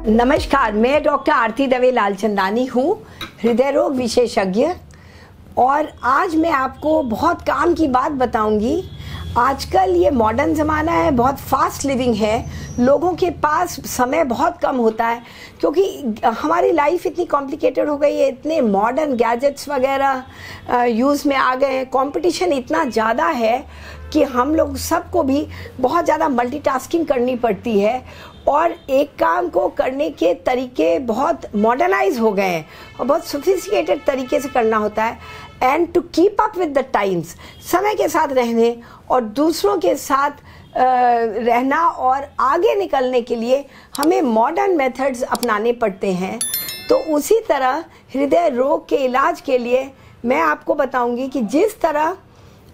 नमस्कार, मैं डॉक्टर आरती दवे लालचंदानी हूँ, हृदय रोग विशेषज्ञ। और आज मैं आपको बहुत काम की बात बताऊंगी। आजकल ये मॉडर्न ज़माना है, बहुत फास्ट लिविंग है, लोगों के पास समय बहुत कम होता है क्योंकि हमारी लाइफ इतनी कॉम्प्लिकेटेड हो गई है, इतने मॉडर्न गैजेट्स वगैरह यूज़ में आ गए हैं, कंपटीशन इतना ज़्यादा है कि हम लोग सबको भी बहुत ज़्यादा मल्टीटास्किंग करनी पड़ती है और एक काम को करने के तरीके बहुत मॉडर्नाइज हो गए हैं और बहुत सोफिस्टिकेटेड तरीके से करना होता है। And to keep up with the times, समय के साथ रहने और दूसरों के साथ रहना और आगे निकलने के लिए हमें मॉडर्न मेथड्स अपनाने पड़ते हैं। तो उसी तरह हृदय रोग के इलाज के लिए मैं आपको बताऊंगी कि जिस तरह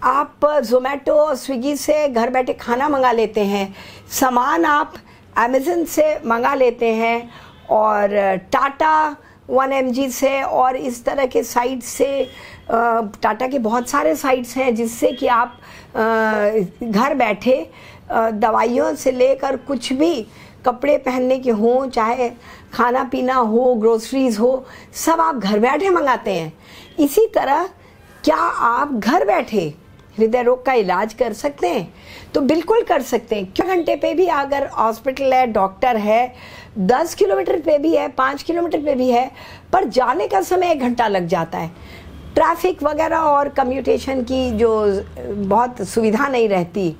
आप ज़ोमैटो और स्विगी से घर बैठे खाना मंगा लेते हैं, सामान आप अमेज़न से मंगा लेते हैं और टाटा 1mg से और इस तरह के साइट से, टाटा के बहुत सारे साइट्स हैं जिससे कि आप घर बैठे दवाइयों से लेकर कुछ भी कपड़े पहनने के हों, चाहे खाना पीना हो, ग्रोसरीज हो, सब आप घर बैठे मंगाते हैं। इसी तरह क्या आप घर बैठे हृदय रोग का इलाज कर सकते हैं? तो बिल्कुल कर सकते हैं। क्यों घंटे पे भी अगर हॉस्पिटल है, डॉक्टर है, 10 किलोमीटर पे भी है, 5 किलोमीटर पे भी है, पर जाने का समय 1 घंटा लग जाता है। ट्रैफिक वगैरह और कम्यूटेशन की जो बहुत सुविधा नहीं रहती,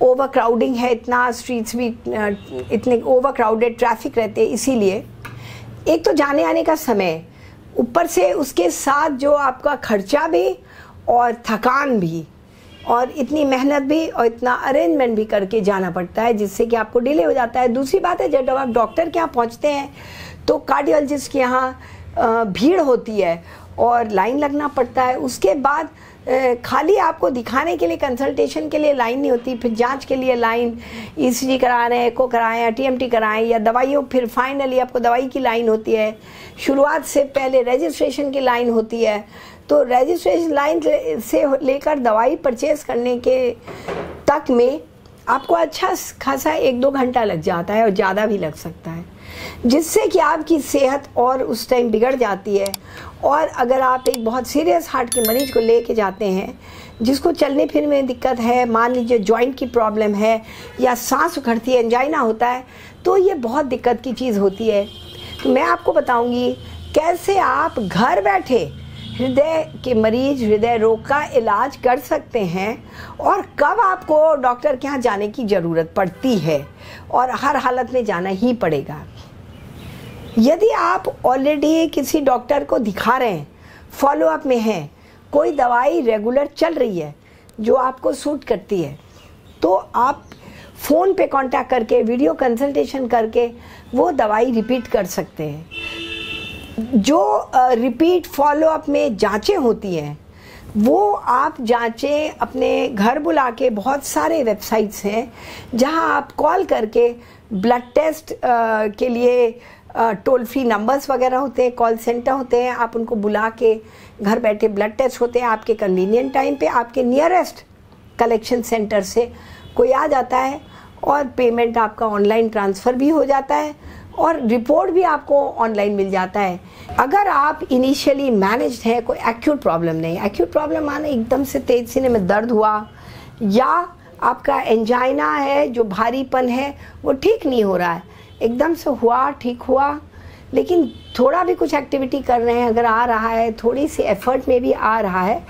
ओवर क्राउडिंग है, इतना स्ट्रीट्स भी इतने ओवर क्राउडेड ट्रैफिक रहते हैं, इसीलिए एक तो जाने आने का समय, ऊपर से उसके साथ जो आपका खर्चा भी और थकान भी और इतनी मेहनत भी और इतना अरेंजमेंट भी करके जाना पड़ता है जिससे कि आपको डिले हो जाता है। दूसरी बात है, जब आप डॉक्टर के यहाँ पहुँचते हैं तो कार्डियोलॉजिस्ट के यहाँ भीड़ होती है और लाइन लगना पड़ता है। उसके बाद खाली आपको दिखाने के लिए, कंसल्टेशन के लिए लाइन नहीं होती, फिर जांच के लिए लाइन, ईसीजी करा रहे हैं, एको कराएं या टीएमटी कराएं या दवाइयों, फिर फाइनली आपको दवाई की लाइन होती है। शुरुआत से पहले रजिस्ट्रेशन की लाइन होती है। तो रजिस्ट्रेशन लाइन से लेकर दवाई परचेज करने के तक में आपको अच्छा खासा 1-2 घंटा लग जाता है और ज़्यादा भी लग सकता है, जिससे कि आपकी सेहत और उस टाइम बिगड़ जाती है। और अगर आप एक बहुत सीरियस हार्ट के मरीज को लेके जाते हैं जिसको चलने फिरने में दिक्कत है, मान लीजिए जॉइंट की प्रॉब्लम है या सांस उखड़ती है, एंजाइना होता है, तो ये बहुत दिक्कत की चीज़ होती है। तो मैं आपको बताऊंगी कैसे आप घर बैठे हृदय के मरीज हृदय रोग का इलाज कर सकते हैं और कब आपको डॉक्टर के यहाँ जाने की ज़रूरत पड़ती है और हर हालत में जाना ही पड़ेगा। यदि आप ऑलरेडी किसी डॉक्टर को दिखा रहे हैं, फॉलोअप में हैं, कोई दवाई रेगुलर चल रही है जो आपको सूट करती है, तो आप फ़ोन पे कांटेक्ट करके, वीडियो कंसल्टेशन करके वो दवाई रिपीट कर सकते हैं। जो रिपीट फॉलोअप में जांचें होती हैं वो आप जांचें अपने घर बुला के, बहुत सारे वेबसाइट्स हैं जहां आप कॉल करके ब्लड टेस्ट के लिए टोल फ्री नंबर्स वगैरह होते हैं, कॉल सेंटर होते हैं, आप उनको बुला के घर बैठे ब्लड टेस्ट होते हैं आपके कन्वीनियंट टाइम पे। आपके नियरेस्ट कलेक्शन सेंटर से कोई आ जाता है और पेमेंट आपका ऑनलाइन ट्रांसफ़र भी हो जाता है और रिपोर्ट भी आपको ऑनलाइन मिल जाता है। अगर आप इनिशियली मैनेज्ड हैं, कोई एक्यूट प्रॉब्लम नहीं, एक्यूट प्रॉब्लम माने एकदम से तेज सीने में दर्द हुआ या आपका एंजाइना है, जो भारीपन है वो ठीक नहीं हो रहा है, एकदम से हुआ, ठीक हुआ, लेकिन थोड़ा भी कुछ एक्टिविटी कर रहे हैं, अगर आ रहा है, थोड़ी सी एफर्ट में भी आ रहा है,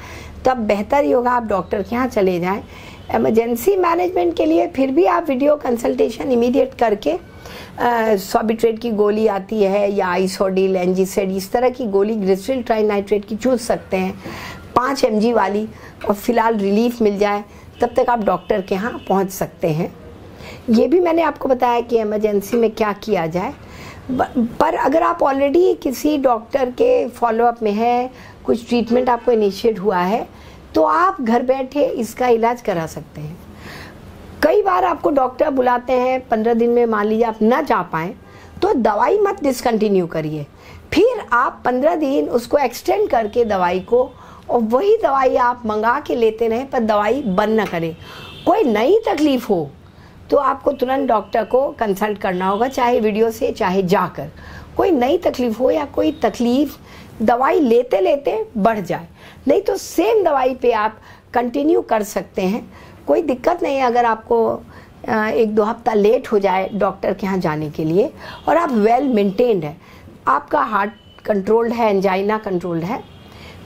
तब बेहतर ही होगा आप डॉक्टर के यहाँ चले जाएं। इमरजेंसी मैनेजमेंट के लिए फिर भी आप वीडियो कंसल्टेशन इमीडिएट करके सॉबिट्रेट की गोली आती है या आइसोडिल, एनजीसेड, इस तरह की गोली, ग्लिसरीन ट्राइनाइट्रेट की चूज सकते हैं 5 mg वाली, और फिलहाल रिलीफ मिल जाए तब तक आप डॉक्टर के यहाँ पहुँच सकते हैं। ये भी मैंने आपको बताया कि इमरजेंसी में क्या किया जाए। पर अगर आप ऑलरेडी किसी डॉक्टर के फॉलोअप में है, कुछ ट्रीटमेंट आपको इनिशिएट हुआ है, तो आप घर बैठे इसका इलाज करा सकते हैं। कई बार आपको डॉक्टर बुलाते हैं 15 दिन में, मान लीजिए आप ना जा पाएँ तो दवाई मत डिसकंटिन्यू करिए, फिर आप 15 दिन उसको एक्सटेंड करके दवाई को, और वही दवाई आप मंगा के लेते रहें, पर दवाई बंद ना करें। कोई नई तकलीफ हो तो आपको तुरंत डॉक्टर को कंसल्ट करना होगा, चाहे वीडियो से चाहे जाकर। कोई नई तकलीफ हो या कोई तकलीफ दवाई लेते लेते बढ़ जाए, नहीं तो सेम दवाई पे आप कंटिन्यू कर सकते हैं, कोई दिक्कत नहीं है। अगर आपको 1-2 हफ्ता लेट हो जाए डॉक्टर के यहाँ जाने के लिए और आप वेल मेंटेन्ड है, आपका हार्ट कंट्रोल्ड है, एंजाइना कंट्रोल्ड है,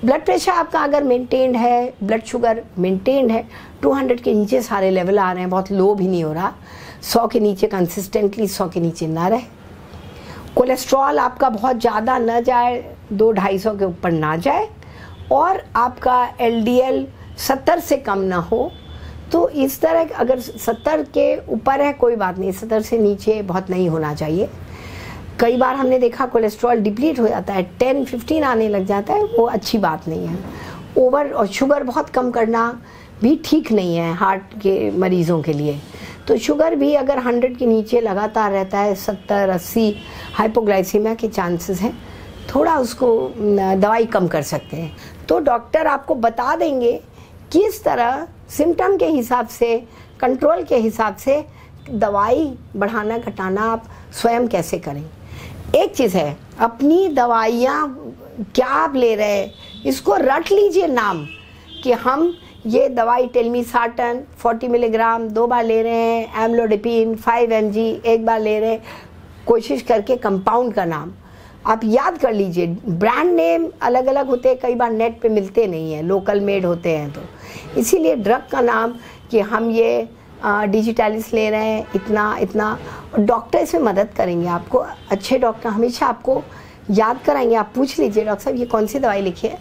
ब्लड प्रेशर आपका अगर मेंटेन्ड है, ब्लड शुगर मेंटेन्ड है, 200 के नीचे सारे लेवल आ रहे हैं, बहुत लो भी नहीं हो रहा, 100 के नीचे कंसिस्टेंटली 100 के नीचे ना रहे, कोलेस्ट्रॉल आपका बहुत ज़्यादा ना जाए, 200-250 के ऊपर ना जाए, और आपका LDL 70 से कम ना हो। तो इस तरह अगर 70 के ऊपर है कोई बात नहीं, 70 से नीचे बहुत नहीं होना चाहिए। कई बार हमने देखा कोलेस्ट्रॉल डिप्लीट हो जाता है, 10-15 आने लग जाता है, वो अच्छी बात नहीं है। ओवर और शुगर बहुत कम करना भी ठीक नहीं है हार्ट के मरीज़ों के लिए। तो शुगर भी अगर 100 के नीचे लगातार रहता है, 70-80 हाइपोग्लाइसीमिया के चांसेस हैं, थोड़ा उसको दवाई कम कर सकते हैं। तो डॉक्टर आपको बता देंगे किस तरह सिम्टम के हिसाब से, कंट्रोल के हिसाब से दवाई बढ़ाना घटाना आप स्वयं कैसे करें। एक चीज़ है, अपनी दवाइयाँ क्या आप ले रहे हैं इसको रट लीजिए नाम, कि हम ये दवाई टेलमिसार्टन 40 मिलीग्राम 2 बार ले रहे हैं, एम्लोडिपिन 5 mg 1 बार ले रहे हैं, कोशिश करके कंपाउंड का नाम आप याद कर लीजिए। ब्रांड नेम अलग अलग होते हैं, कई बार नेट पे मिलते नहीं हैं, लोकल मेड होते हैं, तो इसीलिए ड्रग का नाम कि हम ये डिजिटलिस ले रहे हैं इतना इतना, और डॉक्टर इसमें मदद करेंगे आपको। अच्छे डॉक्टर हमेशा आपको याद कराएंगे। आप पूछ लीजिए डॉक्टर साहब ये कौन सी दवाई लिखी है,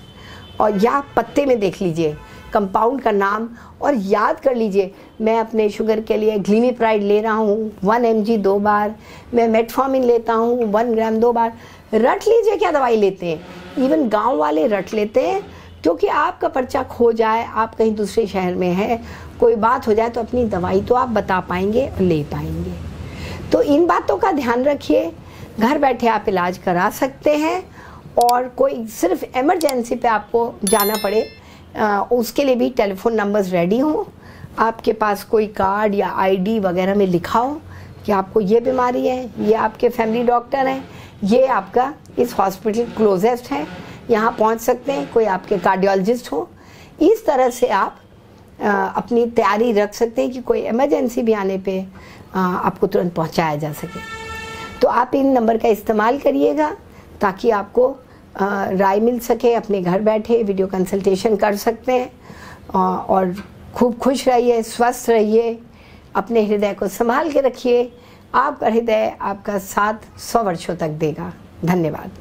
और या पत्ते में देख लीजिए कंपाउंड का नाम और याद कर लीजिए, मैं अपने शुगर के लिए ग्लिमिप्राइड ले रहा हूँ 1 mg 2 बार, मैं मेटफॉर्मिन लेता हूँ 1 ग्राम 2 बार। रट लीजिए क्या दवाई लेते हैं, इवन गांव वाले रट लेते हैं, क्योंकि आपका पर्चा खो जाए, आप कहीं दूसरे शहर में हैं, कोई बात हो जाए तो अपनी दवाई तो आप बता पाएंगे और ले पाएंगे। तो इन बातों का ध्यान रखिए, घर बैठे आप इलाज करा सकते हैं, और कोई सिर्फ इमरजेंसी पे आपको जाना पड़े उसके लिए भी टेलीफोन नंबर्स रेडी हों, आपके पास कोई कार्ड या ID वगैरह में लिखा हो कि आपको ये बीमारी है, ये आपके फैमिली डॉक्टर हैं, ये आपका इस हॉस्पिटल क्लोजेस्ट है, यहाँ पहुँच सकते हैं, कोई आपके कार्डियोलॉजिस्ट हो। इस तरह से आप अपनी तैयारी रख सकते हैं कि कोई इमरजेंसी भी आने पे आपको तुरंत पहुँचाया जा सके। तो आप इन नंबर का इस्तेमाल करिएगा ताकि आपको राय मिल सके, अपने घर बैठे वीडियो कंसल्टेशन कर सकते हैं, और खूब खुश रहिए, स्वस्थ रहिए, अपने हृदय को संभाल के रखिए। आपका हृदय आपका साथ 100 वर्षों तक देगा। धन्यवाद।